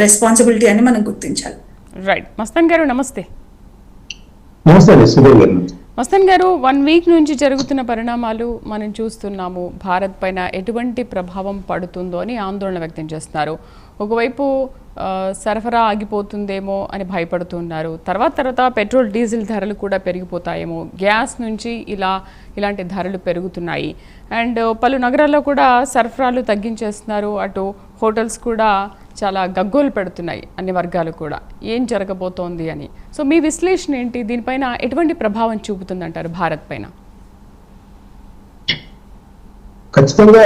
Responsibility అని మనం గుర్తించాలి. రైట్. మస్తాన్ గారు నమస్తే. నమస్తే సుధీర్ గారు. మస్తాన్ గారు, 1 వీక్ నుంచి జరుగుతున్న పరిణామాలు మనం చూస్తున్నాము. భారత్ పైన ఎటువంటి ప్రభావం పడుతుందో అని ఆందోళన వ్యక్తం చేస్తున్నారు. ఒకవైపు సరఫరా ఆగిపోతుందేమో అని భయపడుతున్నారు. తర్వాత పెట్రోల్ డీజిల్ ధరలు కూడా పెరిగిపోతాయేమో, గ్యాస్ నుంచి ఇలాంటి ధరలు పెరుగుతున్నాయి. అండ్ పలు నగరాల్లో కూడా సరఫరాలు తగ్గించేస్తున్నారు. అటు హోటల్స్ కూడా చాలా గగ్గోలు పెడుతున్నాయి, అన్ని వర్గాలు కూడా. ఏం జరగబోతోంది అని. సో మీ విశ్లేషణ ఏంటి? దీనిపైన ఎటువంటి ప్రభావం చూపుతుందంటారు భారత్ పైన? ఖచ్చితంగా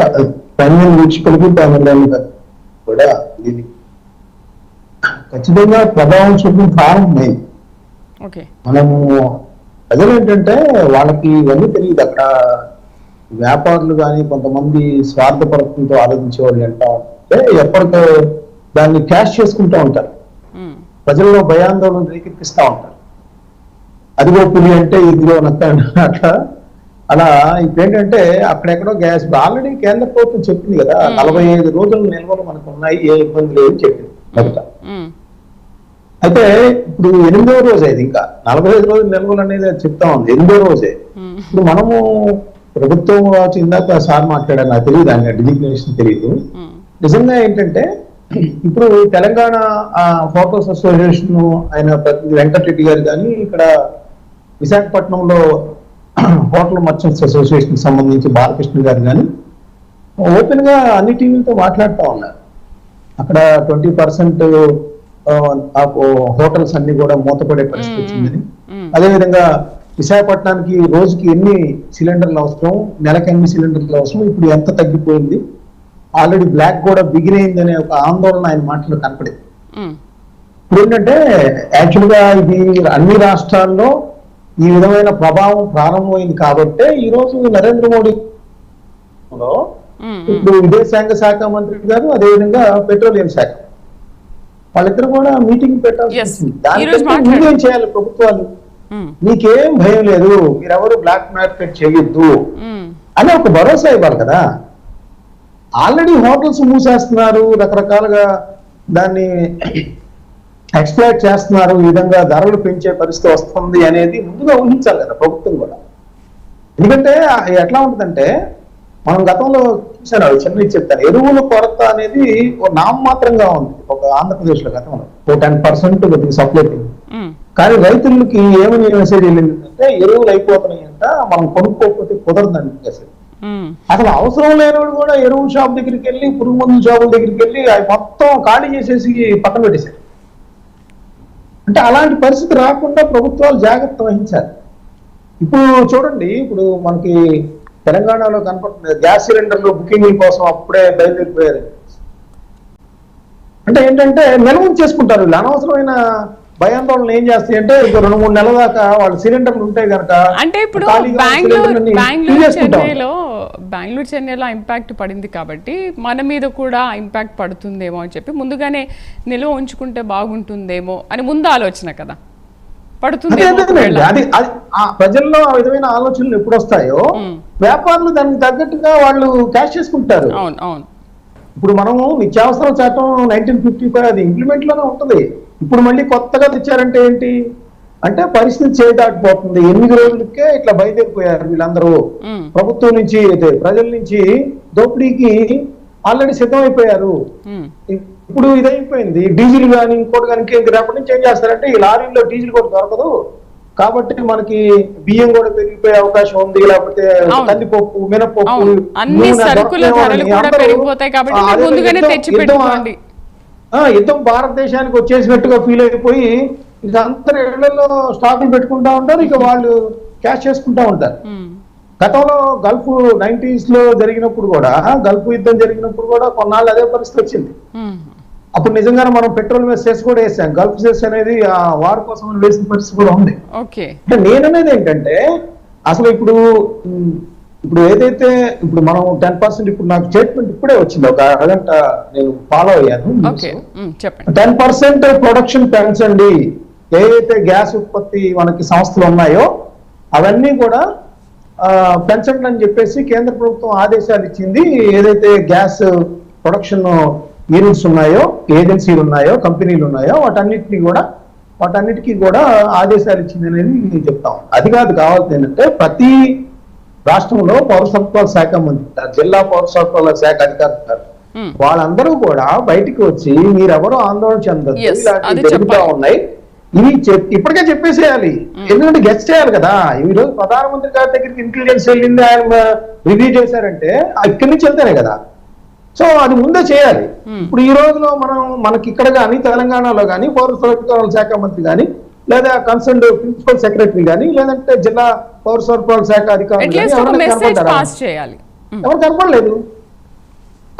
కూడా ఇది ఖచ్చితంగా ప్రభావం చూపిన ప్రారంభమై మనము ప్రజలు ఏంటంటే వాళ్ళకి ఇవన్నీ తెలియదు. అక్కడ వ్యాపారులు కానీ కొంతమంది స్వార్థపరత్వంతో ఆలోచించే వాళ్ళు అంటే ఎప్పటికో దాన్ని క్యాష్ చేసుకుంటూ ఉంటారు. ప్రజల్లో భయాందోళన రేకెత్తిస్తూ ఉంటారు. అదిగో పులి అంటే ఇదిగో నక్క అట్లా అలా. ఇప్పుడేంటంటే అక్కడెక్కడో గ్యాస్ ఆల్రెడీ కేంద్ర ప్రభుత్వం చెప్పింది కదా, 45 రోజుల నిల్వలు మనకు ఉన్నాయి, ఏ ఇబ్బంది లేదు చెప్పింది మొదట. అయితే ఇప్పుడు 8వ రోజు అయింది, ఇంకా 45 రోజుల నిల్వలు అనేది చెప్తా ఉంది, 8వ రోజే. ఇప్పుడు మనము ప్రభుత్వం కావచ్చు, ఇందాక సార్ మాట్లాడారు, నాకు తెలియదు ఆయన డిజిగ్నేషన్ తెలియదు. నిజంగా ఏంటంటే ఇప్పుడు తెలంగాణ హోటల్స్ అసోసియేషన్ ఆయన ప్రతినిధి వెంకటరెడ్డి గారు కానీ, ఇక్కడ విశాఖపట్నంలో హోటల్ మర్చెంట్స్ అసోసియేషన్ సంబంధించి బాలకృష్ణ గారు కానీ ఓపెన్ గా అన్ని టీవీలతో మాట్లాడుతూ ఉన్నారు. అక్కడ 20% హోటల్స్ అన్ని కూడా మూతపడే పరిస్థితి వచ్చిందని, అదేవిధంగా విశాఖపట్నానికి రోజుకి ఎన్ని సిలిండర్లు అవసరం, నెలకి ఎన్ని సిలిండర్లు అవసరం, ఇప్పుడు ఎంత తగ్గిపోయింది, ఆల్రెడీ బ్లాక్ కూడా బిగిన్ అయిందనే ఒక ఆందోళన ఆయన మాటలు కనపడింది. ఇప్పుడు ఏంటంటే యాక్చువల్ గా ఇది అన్ని రాష్ట్రాల్లో ఈ విధమైన ప్రభావం ప్రారంభమైంది కాబట్టే ఈ రోజు నరేంద్ర మోడీ ఇప్పుడు విదేశాంగ శాఖ మంత్రి గారు, అదేవిధంగా పెట్రోలియం శాఖ వాళ్ళిద్దరు కూడా మీటింగ్ పెట్టాల్సి వచ్చింది. దానికంటే ఏం చేయాలి ప్రభుత్వాలు? మీకేం భయం లేదు, మీరెవరు బ్లాక్ మార్కెట్ చేయొద్దు అని ఒక భరోసా ఇవ్వాలి కదా. ఆల్రెడీ హోటల్స్ మూసేస్తున్నారు, రకరకాలుగా దాన్ని ఎక్స్ప్లాయిట్ చేస్తున్నారు, ఈ విధంగా ధరలు పెంచే పరిస్థితి వస్తుంది అనేది ముందుగా ఊహించాలి కదా ప్రభుత్వం కూడా. ఎందుకంటే ఎట్లా ఉంటుందంటే మనం గతంలో చూసాను, చిన్న చెప్తాను, ఎరువుల కొరత అనేది ఒక నామమాత్రంగా ఉంది ఒక ఆంధ్రప్రదేశ్ లో గతంలో 10% సప్లై అయింది. కానీ రైతులకి ఏమని మెసేజ్ వెళ్ళిందంటే ఎరువులు అయిపోతున్నాయంట, మనం కొనుక్కోకపోతే కుదరదని మెసేజ్. అసలు అవసరం లేనివాడు కూడా ఎరువు షాప్ దగ్గరికి వెళ్ళి, పురుగు మందుల షాపుల దగ్గరికి వెళ్ళి అవి మొత్తం ఖాళీ చేసేసి పక్కన పెట్టేశారు. అంటే అలాంటి పరిస్థితి రాకుండా ప్రభుత్వాలు జాగ్రత్త వహించాలి. ఇప్పుడు చూడండి, ఇప్పుడు మనకి తెలంగాణలో కనపడుతుంది గ్యాస్ సిలిండర్లు బుకింగ్ల కోసం అప్పుడే బయలుదేరిపోయారు. అంటే ఏంటంటే నిల్వ చేసుకుంటారు వీళ్ళు. అనవసరమైన భయాందోళన ఏం చేస్తాయి అంటే 2-3 నెలల దాకా వాళ్ళు సిలిండర్లు ఉంటే కనుక. అంటే ఇప్పుడు బెంగళూరు చెన్నైలో ఇంపాక్ట్ పడింది కాబట్టి మన మీద కూడా ఇంపాక్ట్ పడుతుందేమో అని చెప్పి ముందుగానే నిల్వ ఉంచుకుంటే బాగుంటుందేమో అని ముందు ఆలోచన కదా పడుతుంది. ప్రజల్లో ఆ విధమైన ఆలోచనలు ఎప్పుడు వస్తాయో వ్యాపారులు దానికి తగ్గట్టుగా వాళ్ళు క్యాష్ చేసుకుంటారు. అవును అవును. ఇప్పుడు మనము నిత్యావసర చట్టం 1955 అది ఇంప్లిమెంట్ లోనే ఉంటుంది. ఇప్పుడు మళ్ళీ కొత్తగా తెచ్చారంటే ఏంటి అంటే పరిస్థితి చేదాటిపోతుంది. 8 రోజులకే ఇట్లా బయలుదేరిపోయారు వీళ్ళందరూ. ప్రభుత్వం నుంచి ప్రజల నుంచి దోపిడీకి ఆల్రెడీ సిద్ధమైపోయారు. ఇప్పుడు ఇదైపోయింది. డీజిల్ కానీ ఇంకోటి కానీ రేపటి నుంచి ఏం చేస్తారంటే ఈ లారీల్లో డీజిల్ కూడా దొరకదు కాబట్టి మనకి బియ్యం కూడా పెరిగిపోయే అవకాశం ఉంది, లేకపోతే కందిపప్పు, మినపప్పు, యుద్ధం భారతదేశానికి వచ్చేసినట్టుగా ఫీల్ అయిపోయి ఇదంతా ఇళ్లలో స్టాకులు పెట్టుకుంటా ఉంటారు, ఇక వాళ్ళు క్యాష్ చేసుకుంటా ఉంటారు. గతంలో గల్ఫ్ 90s లో జరిగినప్పుడు కూడా, గల్ఫ్ యుద్ధం జరిగినప్పుడు కూడా కొన్నాళ్ళు అదే పరిస్థితి వచ్చింది. అప్పుడు నిజంగానే మనం పెట్రోల్ మీద సెస్ కూడా వేసాం. గల్ఫ్ సెస్ అనేది ఆ వార్ కోసం వేసిన పరిస్థితి కూడా ఉంది. అంటే నేననేది ఏంటంటే అసలు ఇప్పుడు ఏదైతే ఇప్పుడు మనం 10% ఇప్పుడు నాకు స్టేట్మెంట్ ఇప్పుడే వచ్చింది, ఒక అరగంట నేను ఫాలో అయ్యాను. 10% ప్రొడక్షన్ పెంచండి, ఏదైతే గ్యాస్ ఉత్పత్తి మనకి సంస్థలు ఉన్నాయో అవన్నీ కూడా పెంచండి అని చెప్పేసి కేంద్ర ప్రభుత్వం ఆదేశాలు ఇచ్చింది. ఏదైతే గ్యాస్ ప్రొడక్షన్ యూనిట్స్ ఉన్నాయో, ఏజెన్సీలు ఉన్నాయో, కంపెనీలు ఉన్నాయో వాటన్నిటికీ కూడా ఆదేశాలు ఇచ్చింది అనేది నేను చెప్తాను. అది కాదు కావాల్సింది ఏంటంటే ప్రతి రాష్ట్రంలో పౌర సరఫరాల శాఖ మంత్రి ఉంటారు, జిల్లా పౌర సరఫరాల శాఖ అధికారులు ఉంటారు. వాళ్ళందరూ కూడా బయటికి వచ్చి మీరెవరో ఆందోళన చెందదు, ఇలాంటివి జరుగుతూ ఉన్నాయి, ఇవి ఇప్పటికే చెప్పేసేయాలి. ఎందుకంటే గెస్ట్ చేయాలి కదా. ఈ రోజు ప్రధానమంత్రి గారి దగ్గరికి ఇంటెలిజెన్స్ వెళ్ళింది, ఆయన రివ్యూ చేశారంటే ఇక్కడి నుంచి వెళ్తేనే కదా. సో అది ముందే చేయాలి. ఇప్పుడు ఈ రోజులో మనకి ఇక్కడ కానీ తెలంగాణలో కానీ పౌర సరఫరాల శాఖ మంత్రి కానీ, లేదా కన్సర్న్ ప్రిన్సిపల్ సెక్రటరీ కానీ, లేదంటే జిల్లా పౌర సరఫరాల శాఖ అధికారులు ఎవరు కనపడలేదు.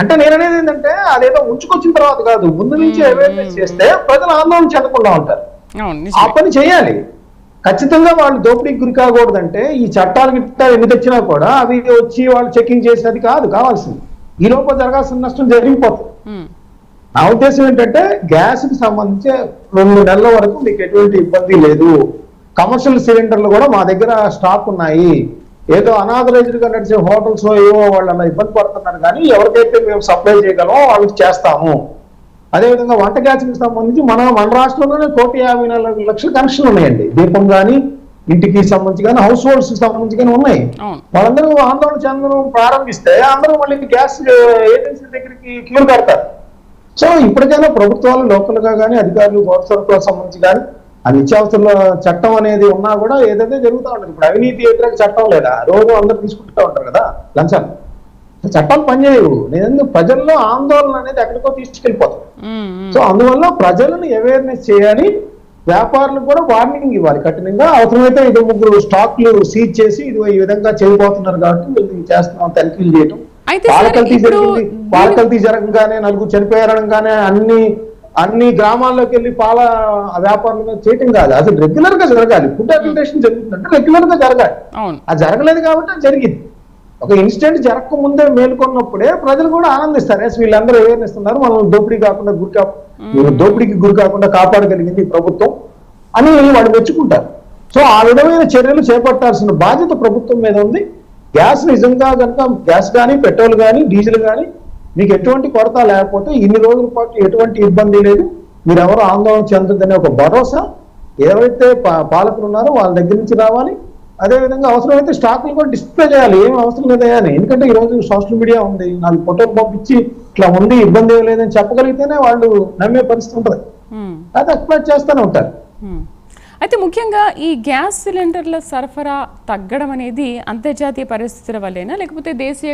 అంటే నేను అనేది ఏంటంటే అదేదో ఉంచుకొచ్చిన తర్వాత కాదు, ముందు నుంచి అవేర్నెస్ చేస్తే ప్రజలు ఆందోళన చెందకుండా ఉంటారు. ఆ పని చేయాలి. ఖచ్చితంగా వాళ్ళు దోపిడీకి గురి కాకూడదంటే ఈ చట్టాలు ఎన్ని తెచ్చినా కూడా అవి వచ్చి వాళ్ళు చెకింగ్ చేసేది కాదు కావాల్సింది. ఈ లోపల జరగాల్సిన నష్టం జరిగిపోతుంది. నా ఉద్దేశం ఏంటంటే గ్యాస్ కి సంబంధించి 2 నెలల వరకు మీకు ఎటువంటి ఇబ్బంది లేదు. కమర్షియల్ సిలిండర్లు కూడా మా దగ్గర స్టాక్ ఉన్నాయి. ఏదో అనాథరైజ్డ్ గా నడిచే హోటల్స్ ఏవో వాళ్ళు అలా ఇబ్బంది పడుతున్నారు, కానీ ఎవరికైతే మేము సప్లై చేయగలమో వాళ్ళకి చేస్తాము. అదేవిధంగా వంట గ్యాస్ కి సంబంధించి మన రాష్ట్రంలోనే 1,54,00,000 కనెక్షన్లు ఉన్నాయండి. దీపం కానీ, ఇంటికి సంబంధించి కానీ, హౌస్ హోల్డ్స్ కి సంబంధించి కానీ ఉన్నాయి. వాళ్ళందరూ ఆందోళన చెందడం ప్రారంభిస్తే అందరూ మళ్ళీ గ్యాస్ ఏజెన్సీ దగ్గరికి క్యూ కడతారు. సో ఇప్పటికైనా ప్రభుత్వాలు లోకల్ గా కానీ, అధికారులు పౌర సరఫరాలకు సంబంధించి కానీ, ఆ నిత్యావసరాల చట్టం అనేది ఉన్నా కూడా ఏదైతే జరుగుతూ ఉంటుంది. ఇప్పుడు అవినీతి వ్యతిరేక చట్టం లేదా, రోజు అందరూ తీసుకుంటూ ఉంటారు కదా లంచాలు. చట్టాలు పనిచేయవు. నేను ప్రజల్లో ఆందోళన అనేది ఎక్కడికో తీసుకెళ్ళిపోతాం. సో అందువల్ల ప్రజలను అవేర్నెస్ చేయాలి. వ్యాపారులకు కూడా వార్నింగ్ ఇవ్వాలి కఠినంగా. అవసరమైతే 2-3 స్టాక్లు సీజ్ చేసి ఈ విధంగా చేయబోతున్నారు కాబట్టి మేము చేస్తున్నాం, తనిఖీలు చేయటం. పాల కల్తీ జరగగానే 4 చనిపోయారనగానే అన్ని గ్రామాల్లోకి వెళ్ళి పాల వ్యాపారులు చేయటం కాదు. అది రెగ్యులర్ గా జరగాలి. ఫుడ్ అడ్మినిస్ట్రేషన్ జరుగుతుందంటే రెగ్యులర్ గా జరగాలి. అది జరగలేదు కాబట్టి అది జరిగింది. ఒక ఇన్సిడెంట్ జరగక ముందే మేల్కొన్నప్పుడే ప్రజలు కూడా ఆనందిస్తారు. వీళ్ళందరూ అవేర్నెస్ ఉన్నారు, మనం దోపిడీకి గురి కాకుండా కాపాడగలిగింది ప్రభుత్వం అని వాళ్ళు మెచ్చుకుంటారు. సో ఆ విధమైన చర్యలు చేపట్టాల్సిన బాధ్యత ప్రభుత్వం మీద ఉంది. గ్యాస్ నిజంగా కనుక గ్యాస్ కానీ, పెట్రోల్ కానీ, డీజిల్ కానీ మీకు ఎటువంటి కొరత లేకపోతే ఇన్ని రోజుల పాటు ఎటువంటి ఇబ్బంది లేదు, మీరు ఎవరు ఆందోళన చెందదనే ఒక భరోసా ఎవరైతే పాలకులు ఉన్నారో వాళ్ళ దగ్గర నుంచి రావాలి. అదేవిధంగా అవసరమైతే స్టాక్లు కూడా డిస్ప్లే చేయాలి, ఏం అవసరం లేదయా అని. ఎందుకంటే ఈ రోజు సోషల్ మీడియా ఉంది, 4 ఫోటోలు పంపించి ఇట్లా ఉంది, ఇబ్బంది ఏం లేదని చెప్పగలిగితేనే వాళ్ళు నమ్మే పరిస్థితి ఉంటుంది. అది ఎక్స్ప్లెయిన్ చేస్తూనే ఉంటారు. అయితే ముఖ్యంగా ఈ గ్యాస్ సిలిండర్ల సరఫరా తగ్గడం అనేది అంతర్జాతీయ పరిస్థితుల వల్లేనా, లేకపోతే దేశీయ